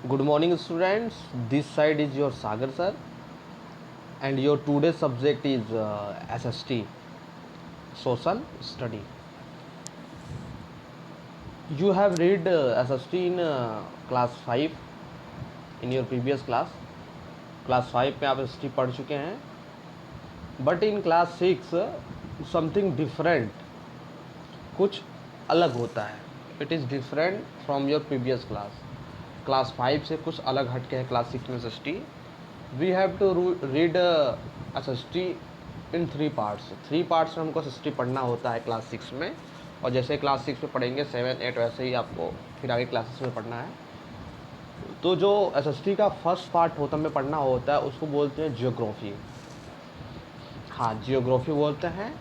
Good morning students, this side is your Sagar sir and your today's subject is SST, Social Study. You have read SST in class 5 in your previous class 5 में आप SST पढ़ चुके हैं, but in class 6 something different, कुछ अलग होता है. It is different from your previous class 5 से कुछ अलग हट के है क्लास 6 में SST. We have to read SST in 3 parts में हमको SST पढ़ना होता है क्लास 6 में, और जैसे क्लास 6 में पढ़ेंगे 7, 8 वैसे ही आपको फिर आगे क्लासेस में पढ़ना है. तो जो SST का फर्स्ट पार्ट होता में पढ़ना होता है उसको बोलते हैं जियोग्राफी. हाँ, जियोग्राफी बोलते हैं.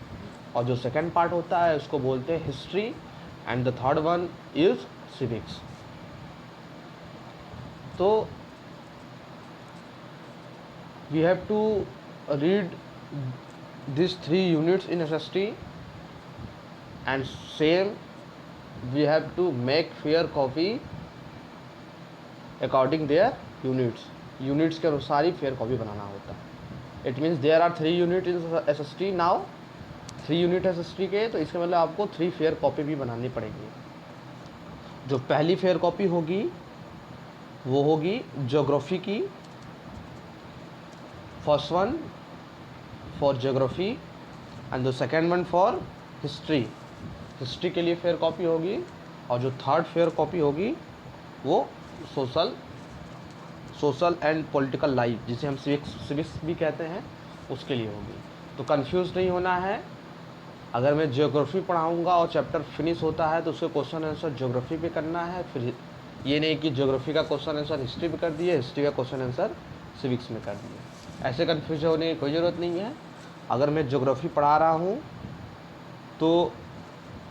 और जो सेकंड पार्ट होता है उसको बोलते हैं history and the third one is civics. तो we have to read this 3 units in SST and same we have to make fair copy according their units के अनुसार ही फेयर कॉपी बनाना होता है. It means there are 3 unit in SST. Now 3 unit SST के, तो इसका मतलब आपको 3 फेयर कॉपी भी बनानी पड़ेगी. जो पहली फेयर कॉपी होगी वो होगी ज्योग्राफी की. First one for geography and the second one for history के लिए फेयर कॉपी होगी. और जो थर्ड फेयर कॉपी होगी वो सोशल एंड पॉलिटिकल लाइफ, जिसे हम सिविक्स भी कहते हैं, उसके लिए होगी. तो कंफ्यूज नहीं होना है. अगर मैं ज्योग्राफी पढ़ाऊँगा और चैप्टर फिनिश होता है तो उसके क्वेश्चन आंसर ज्योग्राफी पे करना है. फिर ये नहीं कि ज्योग्राफी का क्वेश्चन आंसर हिस्ट्री पे कर दिए, हिस्ट्री का क्वेश्चन आंसर सिविक्स में कर दिए. ऐसे कन्फ्यूज होने की कोई ज़रूरत नहीं है. अगर मैं ज्योग्राफी पढ़ा रहा हूँ तो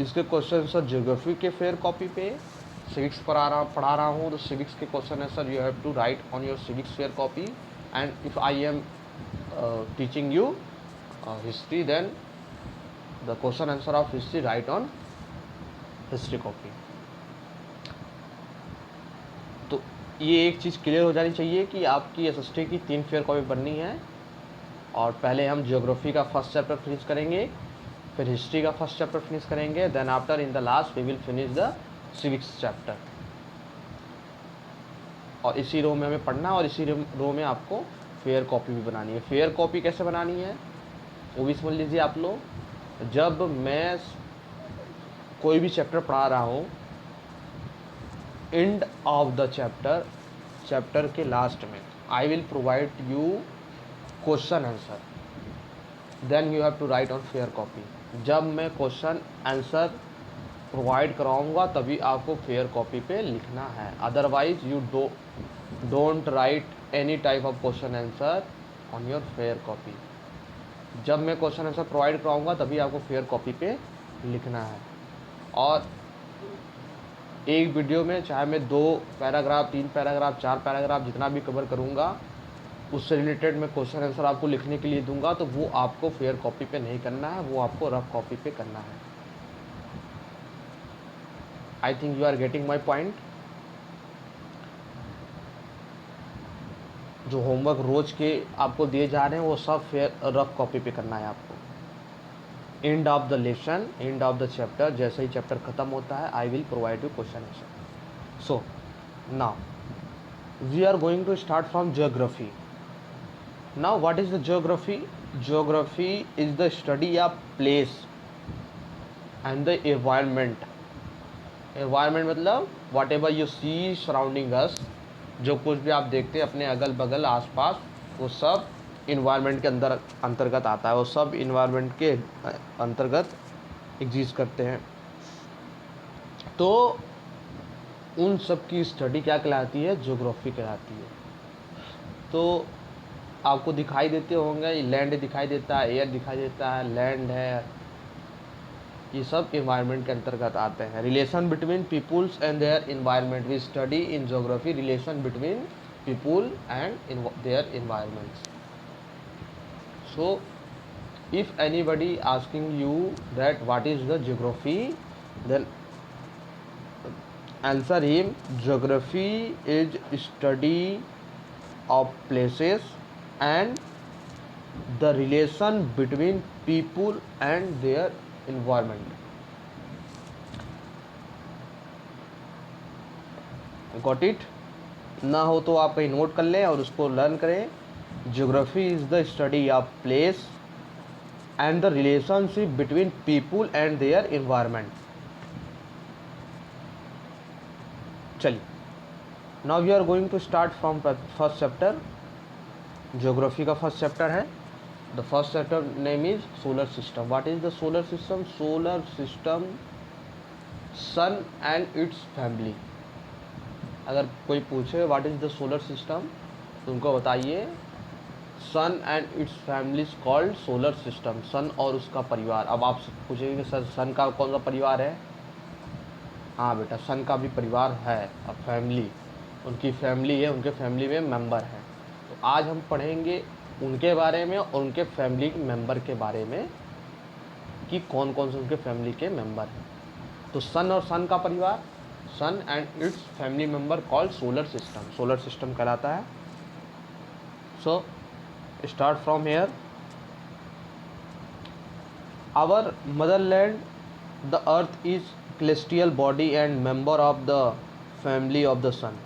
इसके क्वेश्चन आंसर ज्योग्राफी के फेयर कॉपी पे, सिविक्स पढ़ा रहा हूँ तो सिविक्स के question answer you have to write on your civics fair copy. And if I am teaching you history, then the question answer of history write on history copy. तो ये एक चीज़ clear हो जानी चाहिए कि आपकी SST की 3 फेयर कॉपी बननी है. और पहले हम ज्योग्राफी का फर्स्ट चैप्टर फिनिश करेंगे, फिर हिस्ट्री का फर्स्ट चैप्टर फिनिश करेंगे, then after in the last we will finish the civics chapter. और इसी रो में हमें पढ़ना है और इसी रो में आपको फेयर कॉपी भी बनानी है. फेयर कॉपी कैसे बनानी है वो भी समझ लीजिए आप लोग. जब मैं कोई भी चैप्टर पढ़ा रहा हूँ, एंड ऑफ द चैप्टर के लास्ट में I will provide you question answer, then you have to write on fair copy. जब मैं क्वेश्चन आंसर प्रोवाइड कराऊंगा तभी आपको फेयर कॉपी पे लिखना है. Otherwise you don't write any type of question answer on your fair copy. जब मैं क्वेश्चन आंसर प्रोवाइड कराऊंगा तभी आपको फेयर कॉपी पे लिखना है. और एक वीडियो में चाहे मैं 2 पैराग्राफ, 3 पैराग्राफ, 4 पैराग्राफ जितना भी कवर करूंगा, उससे रिलेटेड मैं क्वेश्चन आंसर आपको लिखने के लिए दूंगा. तो वो आपको फेयर कॉपी पे नहीं करना है, वो आपको रफ कॉपी पे करना है. I think you are getting my point. जो होमवर्क रोज के आपको दिए जा रहे हैं वो सब फेयर रफ कॉपी पे करना है आपको. End of the lesson, end of the chapter, जैसे ही चैप्टर खत्म होता है I will provide you question answer. So now we are going to start from geography. Now what is the geography? Geography is the study of place and the environment. Environment मतलब whatever you see surrounding us, जो कुछ भी आप देखते हैं अपने अगल बगल आसपास, वो सब इन्वायरमेंट के अंतर्गत आता है. वो सब इन्वायरमेंट के अंतर्गत एग्जिस्ट करते हैं. तो उन सब की स्टडी क्या कहलाती है? ज्योग्राफी कहलाती है. तो आपको दिखाई देते होंगे, लैंड दिखाई देता है, एयर दिखाई देता है, लैंड है, ये सब इन्वायरमेंट के अंतर्गत आते हैं. Relation between peoples and their environment. We study in geography relation between people and their environments. So if anybody asking you that what is the geography, then answer him, geography is study of places and the relation between people and their environment. Got it? ना हो तो आप कहीं note कर लें और उसको learn करें। Geography is the study of place and the relationship between people and their environment. चलिए, now we are going to start from first chapter. Geography का फर्स्ट चैप्टर है। The first chapter name is solar system. What is the solar system? Solar system, sun and its family. अगर कोई पूछे what is the solar system तो उनको बताइए sun and its family called solar system. सन और उसका परिवार। अब आप पूछेंगे कि सर सन का कौन सा परिवार है? हाँ बेटा, सन का भी परिवार है और फैमिली, उनकी फैमिली है, उनके फैमिली में मेंबर हैं। तो आज हम पढ़ेंगे उनके बारे में और उनके फैमिली मेंबर के बारे में कि कौन कौन से उनके फैमिली के मेंबर हैं। तो सन और सन का परिवार, sun and its family member called solar system, solar system कहलाता है। So start from here. Our motherland the earth is celestial body and member of the family of the sun।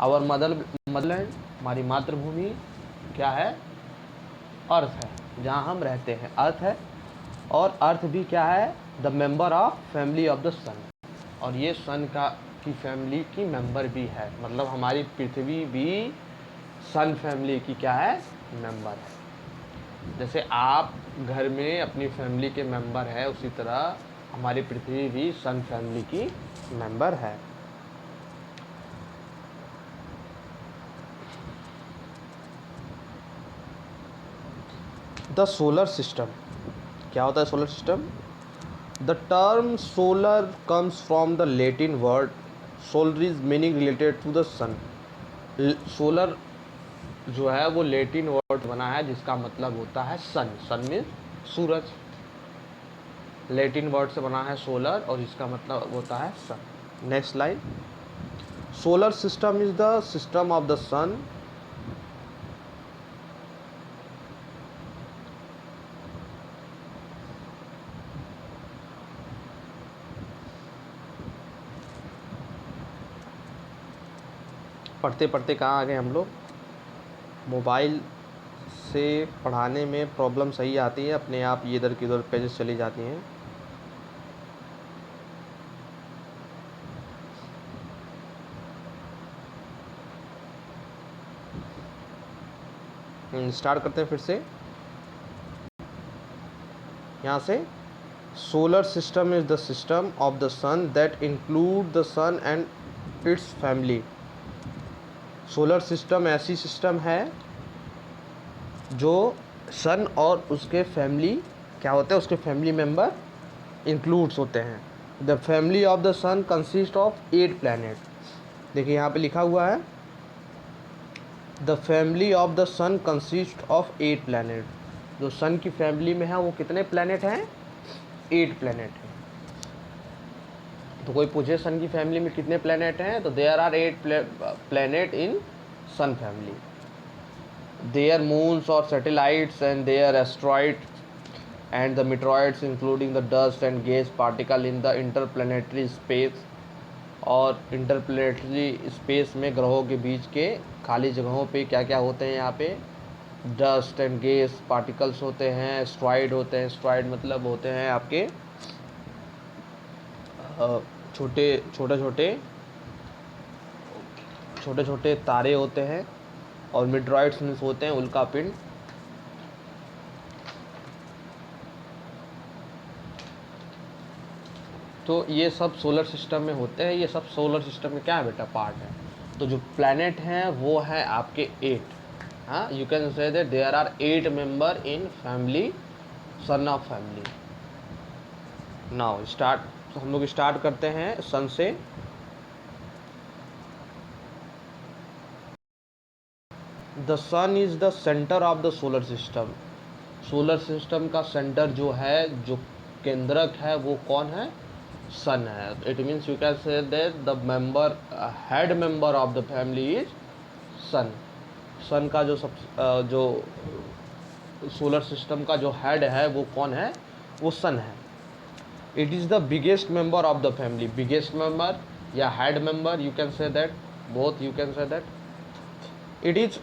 our Motherland, हमारी मातृभूमि क्या है? अर्थ है, जहाँ हम रहते हैं अर्थ है। और अर्थ भी क्या है? The member of family of the sun. और ये सन का की फैमिली की मेंबर भी है, मतलब हमारी पृथ्वी भी सन फैमिली की क्या है? मेंबर है। जैसे आप घर में अपनी फैमिली के मेंबर है, उसी तरह हमारी पृथ्वी भी सन फैमिली की मेंबर है। द सोलर सिस्टम, क्या होता है solar system? The term solar comes from the Latin word solar is meaning related to the sun. Solar जो है वो लैटिन वर्ड बना है जिसका मतलब होता है सन। सन मीन सूरज। लैटिन वर्ड से बना है सोलर और इसका मतलब होता है sun. Next line. Solar system is the system of the sun पढ़ते पढ़ते कहाँ आ गए हम लोग? मोबाइल से पढ़ाने में प्रॉब्लम सही आती है, अपने आप ये इधर की उधर पेजेस चली जाती हैं। स्टार्ट करते हैं फिर से यहाँ से। Solar system is the system of the sun that include the sun and its family. Solar system ऐसी सिस्टम है जो सन और उसके फैमिली क्या होते हैं, उसके फैमिली मेंबर इंक्लूड्स होते हैं। The family of the sun consist of 8 planet. देखिए यहाँ पे लिखा हुआ है the family of the sun consist of 8 planet. जो सन की फैमिली में है वो कितने प्लैनेट हैं? 8 प्लैनेट हैं। तो कोई पूछे सन की फैमिली में कितने प्लैनेट हैं, तो there are 8 planet in sun family. There moons और satellites and there asteroid and the meteoroids including the dust and gas particle in the interplanetary space। और इंटरप्लेनेटरी स्पेस में ग्रहों के बीच के खाली जगहों पे क्या क्या होते हैं? यहाँ पे डस्ट एंड गैस पार्टिकल्स होते हैं, एस्ट्रॉइड होते हैं। एस्ट्रॉइड मतलब होते हैं आपके छोटे छोटे तारे होते हैं। और मेटेरॉइड्स मीन्स होते हैं उल्का पिंड। तो ये सब सोलर सिस्टम में होते हैं। ये सब सोलर सिस्टम में क्या है बेटा? पार्ट है। तो जो प्लैनेट हैं वो है आपके 8। हाँ, you can say that there are 8 member in family, sun of family. Now start, हम लोग स्टार्ट करते हैं सन से। The sun is the centre of the solar system. Solar system का सेंटर जो है, जो केंद्रक है, वो कौन है? सन है. It means you can say that the member head member of the family is sun. Sun का जो सोलर सिस्टम का जो हेड है वो कौन है, वो सन है. It is the biggest member of the family. Biggest member या head member, you can say that, both you can say that. It is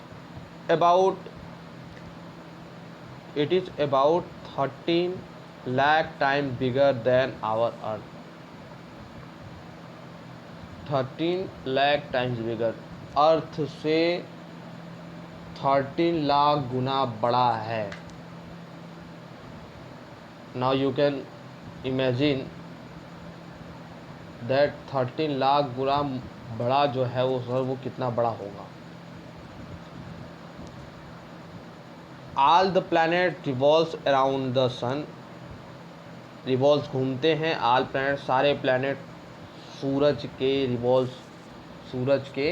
about it is about 13 lakh times bigger than our earth. 13 lakh times bigger. अर्थ से 13 लाख गुना बड़ा है. Now you can imagine that 13 lakh गुना बड़ा जो है वो sir वो कितना बड़ा होगा. All the planet revolves around the sun. revolves घूमते हैं. all planet, सारे planet सूरज के revolves, सूरज के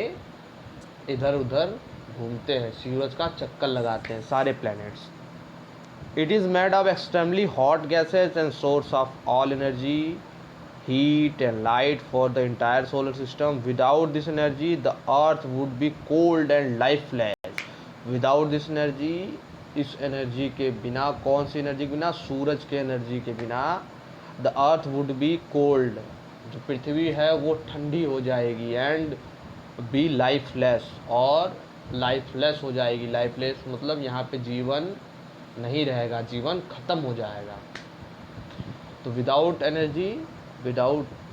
इधर उधर घूमते हैं, सूरज का चक्कर लगाते हैं सारे planets. it is made of extremely hot gases and source of all energy, heat and light for the entire solar system. without this energy the earth would be cold and lifeless. without this energy, इस energy के बिना, कौन सी energy के बिना, सूरज के energy के बिना, the earth would be cold, जो पृथ्वी है वो ठंडी हो जाएगी, एंड बी लाइफलेस, और लाइफलेस हो जाएगी. लाइफलेस मतलब यहाँ पे जीवन नहीं रहेगा, जीवन खत्म हो जाएगा. तो without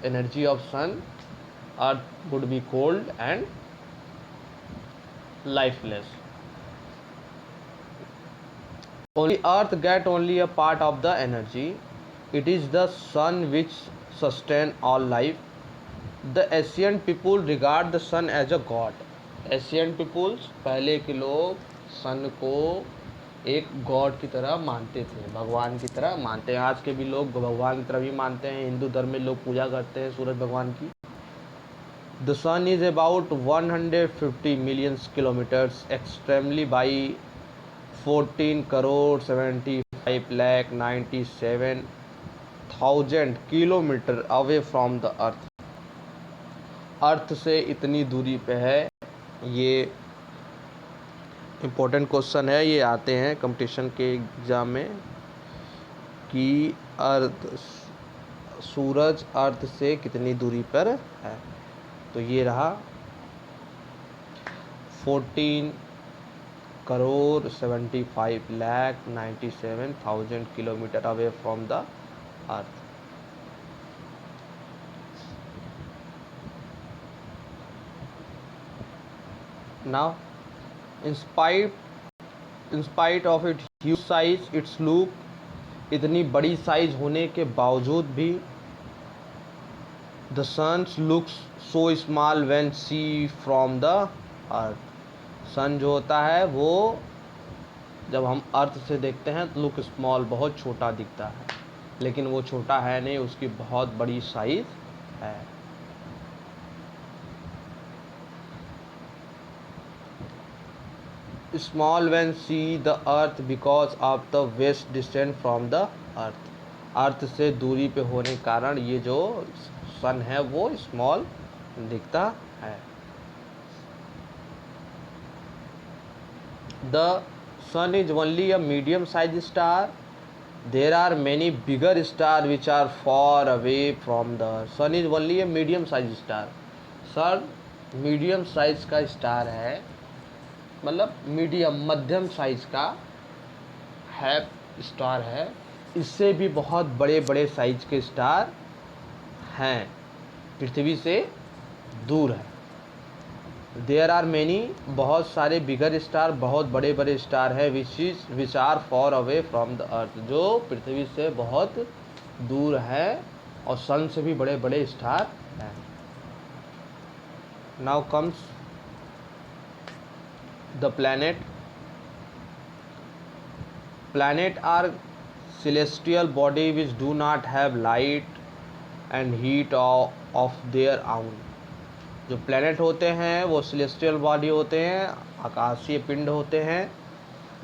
energy of sun earth would be cold and lifeless. Only earth get only a part of the energy. It is the sun which sustain all life. The ancient people regard the sun as a god. Ancient peoples, पहले के लोग सन को एक God की तरह मानते थे, भगवान की तरह मानते हैं. आज के भी लोग भगवान की तरह भी मानते हैं. हिंदू धर्म में लोग पूजा करते हैं सूरज भगवान की. The sun is about 150 million kilometers extremely by 14 crore 75 lakh 97,000 kilometre away from the earth. Earth से इतनी दूरी पे है. ये इम्पोर्टेंट क्वेश्चन है, ये आते हैं कंपटीशन के एग्ज़ाम में कि अर्थ, सूरज अर्थ से कितनी दूरी पर है. तो ये रहा 14 crore 75 lakh 97,000 kilometer away from the earth. Now, in spite of its huge size, its look, इतनी बड़ी साइज होने के बावजूद भी the sun looks so small when seen from the earth. सन जो होता है वो जब हम अर्थ से देखते हैं तो लुक स्मॉल, बहुत छोटा दिखता है, लेकिन वो छोटा है नहीं, उसकी बहुत बड़ी साइज है. Small when see the earth because of the vast distance from the earth. Earth से दूरी पे होने के कारण ये जो सन है वो स्मॉल दिखता है. The sun is only a medium sized star. There are many bigger stars which are far away from the earth. Sun is only a medium sized star. Sun medium size का star है, मतलब medium मध्यम size का है star है. इससे भी बहुत बड़े बड़े साइज के स्टार हैं, पृथ्वी से दूर है. देयर आर मैनी, बहुत सारे बिगर स्टार, बहुत बड़े बड़े स्टार है, which are far away from the earth, जो पृथ्वी से बहुत दूर है और सन से भी बड़े बड़े स्टार हैं. Now comes the planet. Planet are celestial body which do not have light and heat of their own. जो प्लैनेट होते हैं वो सेलेस्टियल बॉडी होते हैं, आकाशीय पिंड होते हैं.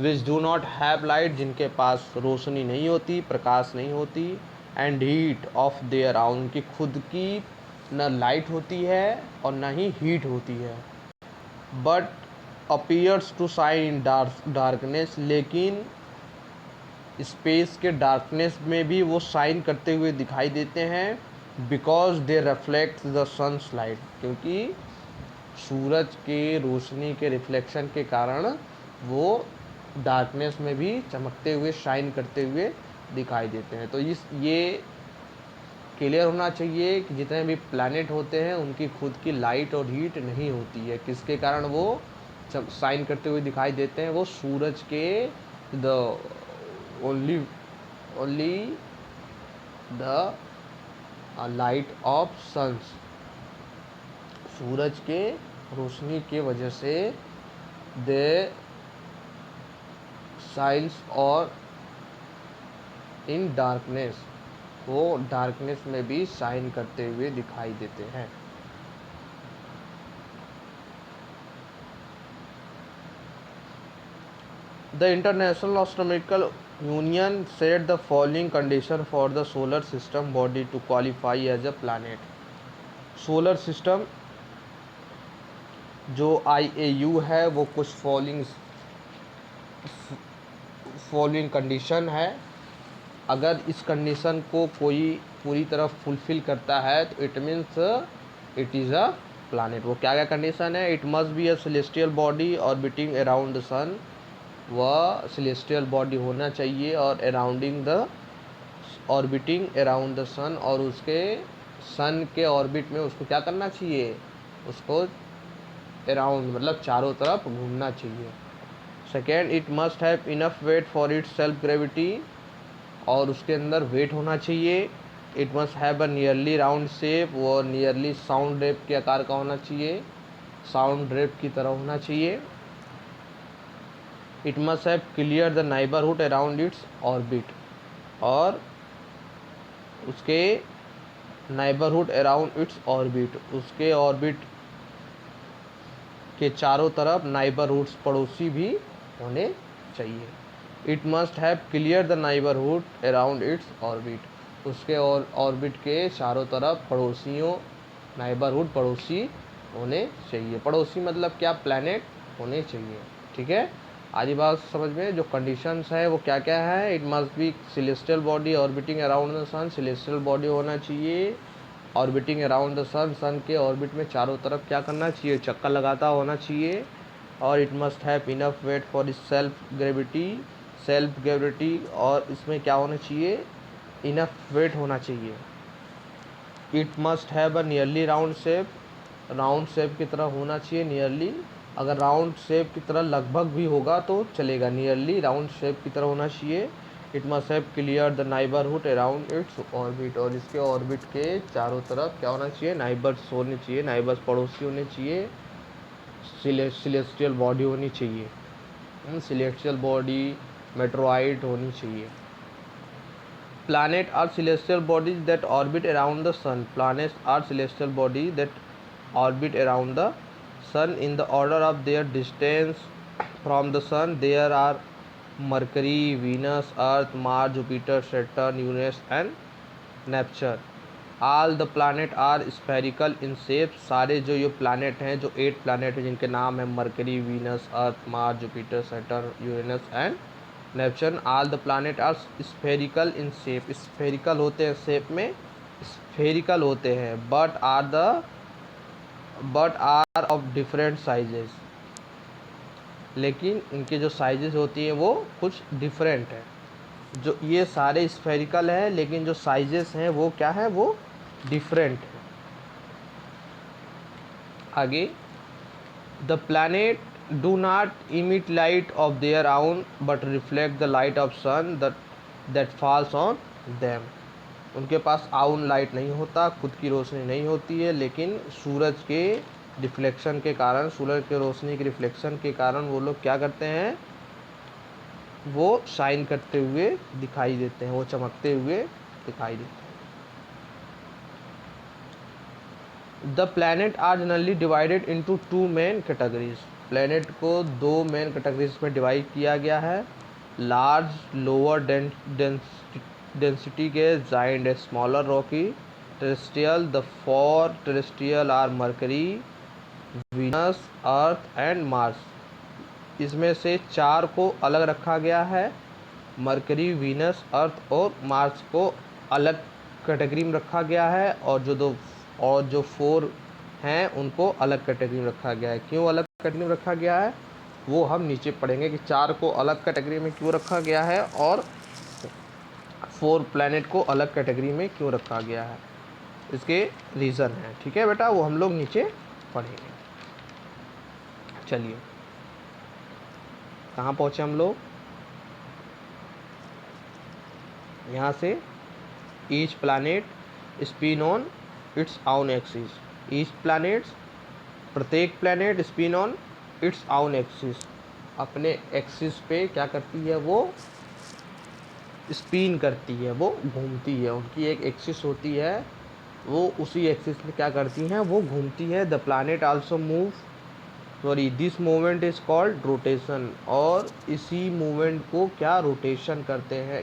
Which do not have light, जिनके पास रोशनी नहीं होती, प्रकाश नहीं होती. एंड हीट ऑफ देयर आउन, उनकी खुद की न लाइट होती है और न ही हीट होती है। But appears to shine in darkness, लेकिन स्पेस के डार्कनेस में भी वो शाइन करते हुए दिखाई देते हैं। Because they reflect the sun's light, क्योंकि सूरज के रोशनी के रिफ्लेक्शन के कारण वो डार्कनेस में भी चमकते हुए शाइन करते हुए दिखाई देते हैं। तो ये क्लियर होना चाहिए कि जितने भी प्लैनेट होते हैं उनकी खुद की लाइट और हीट नहीं होती है। किसके कारण वो शाइन करते हुए दिखाई देते हैं? वो सूरज के the only the light of sun's, सूरज के रोशनी के वजह से दे शाइन्स और इन डार्कनेस, वो डार्कनेस में भी शाइन करते हुए दिखाई देते हैं। The international astronomical union set the following condition for the solar system body to qualify as a planet. Solar system जो IAU है वो कुछ फॉलोइंग कंडीशन है। अगर इस कंडीशन को कोई पूरी तरह फुलफिल करता है तो it means it is a planet. वो क्या क्या कंडीशन है? It must be a celestial body orbiting around the sun, वह सेलेस्टियल बॉडी होना चाहिए और ऑर्बिटिंग अराउंड द सन, और उसके सन के ऑर्बिट में उसको क्या करना चाहिए? उसको अराउंड मतलब चारों तरफ घूमना चाहिए। Second, it must have enough weight for its self gravity, और उसके अंदर वेट होना चाहिए। It must have a nearly round shape, वो नियरली साउंड ड्रेप के आकार का होना चाहिए, साउंड ड्रेप की तरह होना चाहिए। It must have clear the neighbourhood around its orbit, और उसके नाइबरहुड अराउंड इट्स ऑर्बिट, उसके ऑर्बिट के चारों तरफ नाइबरहुड्स पड़ोसी भी होने चाहिए। It must have clear the neighbourhood around its orbit, उसके ऑर्बिट के चारों तरफ पड़ोसियों, नाइबरहुड पड़ोसी होने चाहिए। पड़ोसी मतलब क्या? प्लैनेट होने चाहिए। ठीक है, आधी बात समझ में। जो कंडीशंस है वो क्या क्या है? It must be celestial body orbiting around the sun, celestial body होना चाहिए orbiting around the sun, sun के ऑर्बिट में चारों तरफ क्या करना चाहिए? चक्कर लगाता होना चाहिए। और it must have enough weight for its self gravity, और इसमें क्या होना चाहिए? इनफ वेट होना चाहिए। It must have a nearly round shape, round shape की तरह होना चाहिए। नियरली, अगर राउंड शेप की तरह लगभग भी होगा तो चलेगा, नियरली राउंड शेप की तरह होना चाहिए। It must have clear the neighbourhood around its orbit, और इसके ऑर्बिट के चारों तरफ क्या होना चाहिए? नाइबर्स होने चाहिए, नाइबर्स पड़ोसी होने चाहिए। सेलेस्टियल बॉडी होनी चाहिए, सेलेस्टियल बॉडी मेट्रोइड होनी चाहिए। Planets are celestial bodies that orbit around the sun. Planets are celestial bodies that orbit around the sun in the order of their distance from the sun. There are Mercury, Venus, Earth, Mars, Jupiter, Saturn, Uranus and Neptune. All the planets are spherical in shape. सारे जो ये planet हैं, जो 8 planet हैं जिनके नाम है Mercury, Venus, Earth, Mars, Jupiter, Saturn, Uranus and Neptune, all the planet are spherical in shape. Spherical होते हैं शेप में, स्फेरिकल होते हैं, but are of different sizes, लेकिन इनके जो साइजेस होती हैं वो कुछ डिफरेंट है। जो ये सारे स्फेरिकल है लेकिन जो साइजेस हैं वो क्या है? वो डिफरेंट है। आगे, the planet do not emit light of their own but reflect the light of sun that falls on them. उनके पास आउन लाइट नहीं होता, खुद की रोशनी नहीं होती है, लेकिन सूरज के रिफ्लेक्शन के कारण, सूरज के रोशनी के रिफ्लेक्शन के कारण वो लोग क्या करते हैं? वो शाइन करते हुए दिखाई देते हैं, वो चमकते हुए दिखाई देते हैं। The planet are generally divided into 2 main categories. Planet को 2 मेन कैटेगरीज में डिवाइड किया गया है। Large lower density gas, giant and smaller rocky. Terrestrial, the four terrestrial are Mercury, Venus, Earth and Mars. इसमें से चार को अलग रखा गया है, मरकरी, वीनस, अर्थ और मार्स को अलग कैटेगरी में रखा गया है, और जो फोर हैं उनको अलग कैटेगरी में रखा गया है। क्यों अलग कैटेगरी में रखा गया है वो हम नीचे पढ़ेंगे कि चार को अलग कैटेगरी में क्यों रखा गया है और फोर प्लैनेट को अलग कैटेगरी में क्यों रखा गया है, इसके रीज़न हैं। ठीक है बेटा, वो हम लोग नीचे पढ़ेंगे। चलिए कहाँ पहुँचे हम लोग, यहाँ से each planet spin on its own axis. Each planets, प्रत्येक planet spin on its own axis, अपने एक्सिस पे क्या करती है, वो स्पिन करती है, वो घूमती है। उनकी एक एक्सिस होती है, वो उसी एक्सिस में क्या करती हैं, वो घूमती है। The planet also move, sorry this movement is called rotation, और इसी मूवमेंट को क्या रोटेशन कहते हैं।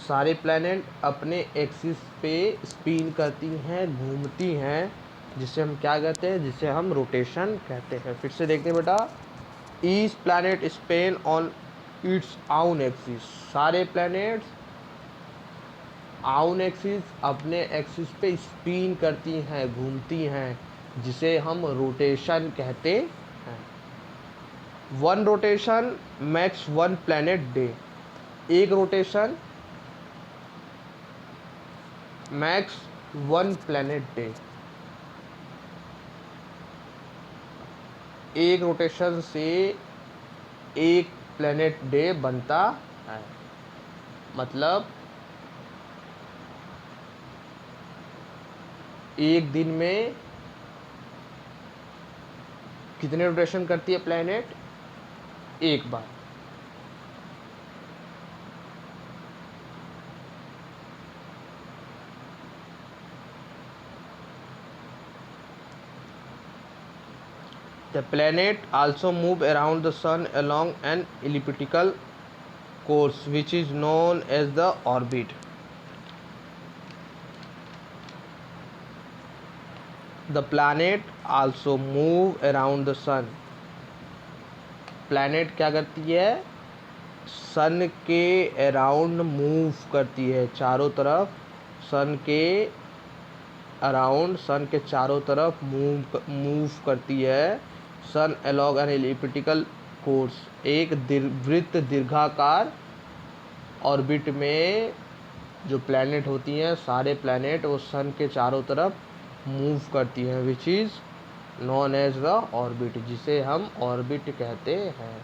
सारे प्लैनेट अपने एक्सिस पे स्पिन करती हैं, घूमती हैं, जिसे हम क्या कहते हैं, जिसे हम रोटेशन कहते हैं। फिर से देखते हैं बेटा, each planet spin on its own axis, सारे प्लैनेट्स आउन एक्सिस, अपने एक्सिस पे स्पिन करती हैं, घूमती हैं, जिसे हम रोटेशन कहते हैं। One rotation makes one planet day, एक rotation makes one planet day, एक रोटेशन से एक प्लैनेट डे बनता है। मतलब एक दिन में कितने रोटेशन करती है प्लैनेट, एक बार। The planet also move around the sun along an elliptical course which is known as the orbit. The planet also move around the sun. Planet क्या करती है, सन के अराउंड मूव करती है, चारों तरफ सन के अराउंड, सन के चारों तरफ मूव करती है। सन अलॉन्ग एन एलिप्टिकल कोर्स, एक वृत्त दीर्घाकार ऑर्बिट में जो प्लैनेट होती हैं, सारे प्लैनेट वो सन के चारों तरफ मूव करती हैं, which is known as the orbit, जिसे हम ऑर्बिट कहते हैं।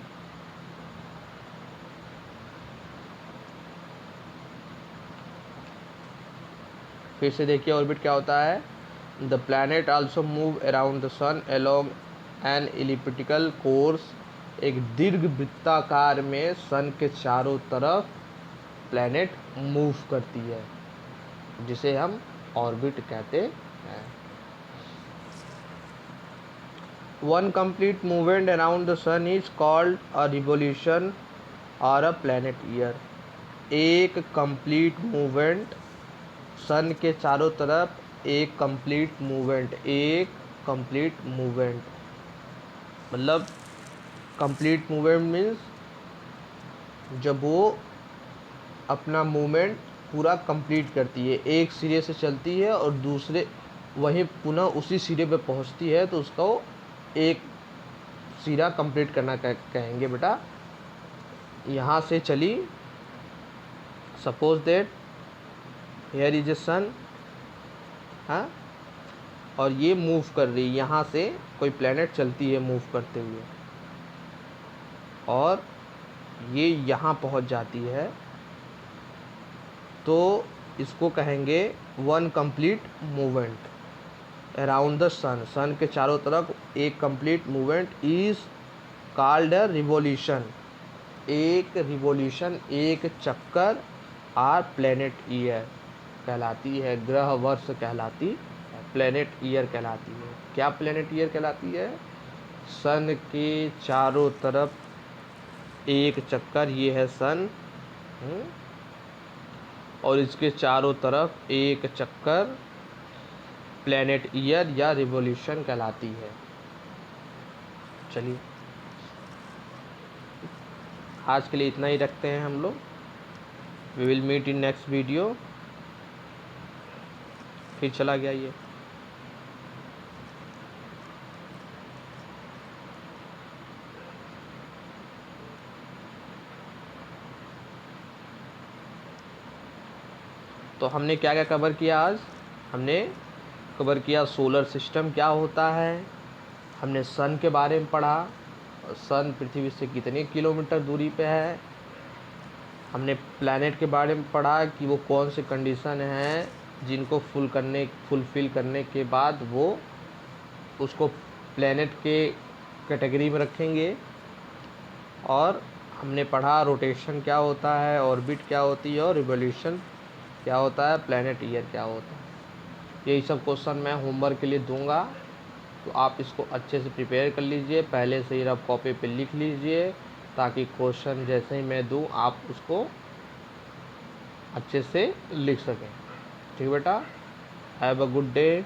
फिर से देखिए ऑर्बिट क्या होता है। The planet also move around the sun along an elliptical course, एक दीर्घ वृत्ताकार में सन के चारों तरफ प्लैनेट मूव करती है, जिसे हम ऑर्बिट कहते हैं। One complete movement around the sun is called a revolution और अ प्लैनेट ईयर। एक कंप्लीट मूवमेंट सन के चारों तरफ, एक कंप्लीट मूवमेंट मतलब कंप्लीट मूवमेंट मीन्स जब वो अपना मूवमेंट पूरा कंप्लीट करती है, एक सिरे से चलती है और दूसरे वहीं पुनः उसी सिरे पे पहुंचती है, तो उसको एक सिरा कंप्लीट करना कहेंगे बेटा। यहाँ से चली, suppose that here is a sun, हाँ, और ये मूव कर रही है, यहाँ से कोई प्लेनेट चलती है मूव करते हुए, और ये यहाँ पहुँच जाती है, तो इसको कहेंगे one complete movement around the sun. Sun के चारों तरफ एक complete movement is called a revolution. एक रिवोल्यूशन, एक चक्कर, आर प्लेनेट ईयर कहलाती है, ग्रह वर्ष कहलाती है, प्लेनेट ईयर कहलाती है। क्या प्लेनेट ईयर कहलाती है? सन के चारों तरफ एक चक्कर, ये है सन, हम्म? और इसके चारों तरफ एक चक्कर प्लैनेट ईयर या रिवॉल्यूशन कहलाती है। चलिए आज के लिए इतना ही रखते हैं हम लोग। We will meet in next video. फिर चला गया ये। तो हमने क्या क्या कवर किया आज? हमने कवर किया सोलर सिस्टम क्या होता है, हमने सन के बारे में पढ़ा, सन पृथ्वी से कितने किलोमीटर दूरी पे है, हमने प्लैनेट के बारे में पढ़ा कि वो कौन से कंडीशन हैं जिनको फुलफ़िल करने के बाद वो उसको प्लैनेट के कैटेगरी में रखेंगे। और हमने पढ़ा रोटेशन क्या होता है, ऑर्बिट क्या होती है, और रिवॉल्यूशन क्या होता है, प्लैनेट ईयर क्या होता है। यही सब क्वेश्चन मैं होमवर्क के लिए दूंगा, तो आप इसको अच्छे से प्रिपेयर कर लीजिए, पहले से ही रफ कॉपी पे लिख लीजिए, ताकि क्वेश्चन जैसे ही मैं दूं आप उसको अच्छे से लिख सकें। ठीक बेटा, हैव अ गुड डे।